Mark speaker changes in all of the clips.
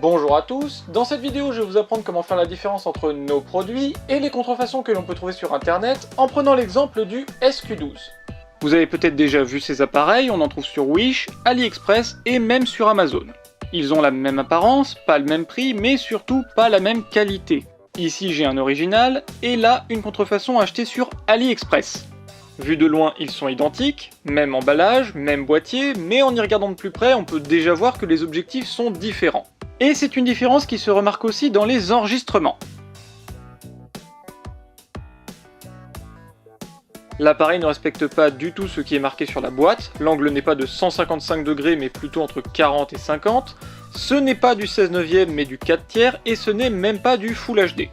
Speaker 1: Bonjour à tous, dans cette vidéo je vais vous apprendre comment faire la différence entre nos produits et les contrefaçons que l'on peut trouver sur internet en prenant l'exemple du SQ12. Vous avez peut-être déjà vu ces appareils, on en trouve sur Wish, AliExpress et même sur Amazon. Ils ont la même apparence, pas le même prix, mais surtout pas la même qualité. Ici j'ai un original, et là une contrefaçon achetée sur AliExpress. Vu de loin, ils sont identiques, même emballage, même boîtier, mais en y regardant de plus près, on peut déjà voir que les objectifs sont différents. Et c'est une différence qui se remarque aussi dans les enregistrements. L'appareil ne respecte pas du tout ce qui est marqué sur la boîte, l'angle n'est pas de 155 degrés mais plutôt entre 40 et 50, ce n'est pas du 16/9 mais du 4/3 et ce n'est même pas du Full HD.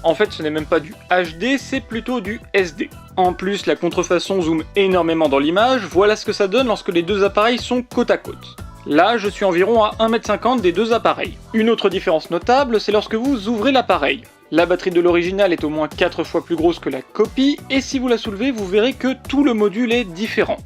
Speaker 1: En fait, ce n'est même pas du HD, c'est plutôt du SD. En plus, la contrefaçon zoome énormément dans l'image, voilà ce que ça donne lorsque les deux appareils sont côte à côte. Là, je suis environ à 1,50 m des deux appareils. Une autre différence notable, c'est lorsque vous ouvrez l'appareil. La batterie de l'original est au moins 4 fois plus grosse que la copie, et si vous la soulevez, vous verrez que tout le module est différent.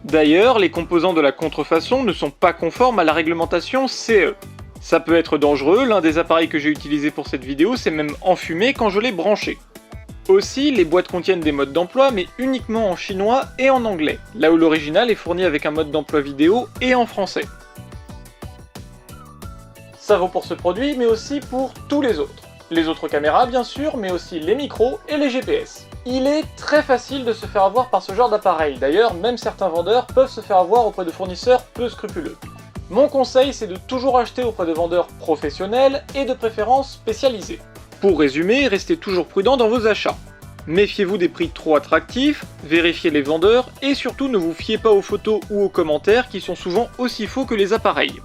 Speaker 1: D'ailleurs, les composants de la contrefaçon ne sont pas conformes à la réglementation CE. Ça peut être dangereux, l'un des appareils que j'ai utilisé pour cette vidéo s'est même enfumé quand je l'ai branché. Aussi, les boîtes contiennent des modes d'emploi, mais uniquement en chinois et en anglais, là où l'original est fourni avec un mode d'emploi vidéo et en français. Ça vaut pour ce produit, mais aussi pour tous les autres. Les autres caméras bien sûr, mais aussi les micros et les GPS. Il est très facile de se faire avoir par ce genre d'appareil, d'ailleurs même certains vendeurs peuvent se faire avoir auprès de fournisseurs peu scrupuleux. Mon conseil, c'est de toujours acheter auprès de vendeurs professionnels et de préférence spécialisés. Pour résumer, restez toujours prudent dans vos achats. Méfiez-vous des prix trop attractifs, vérifiez les vendeurs et surtout ne vous fiez pas aux photos ou aux commentaires qui sont souvent aussi faux que les appareils.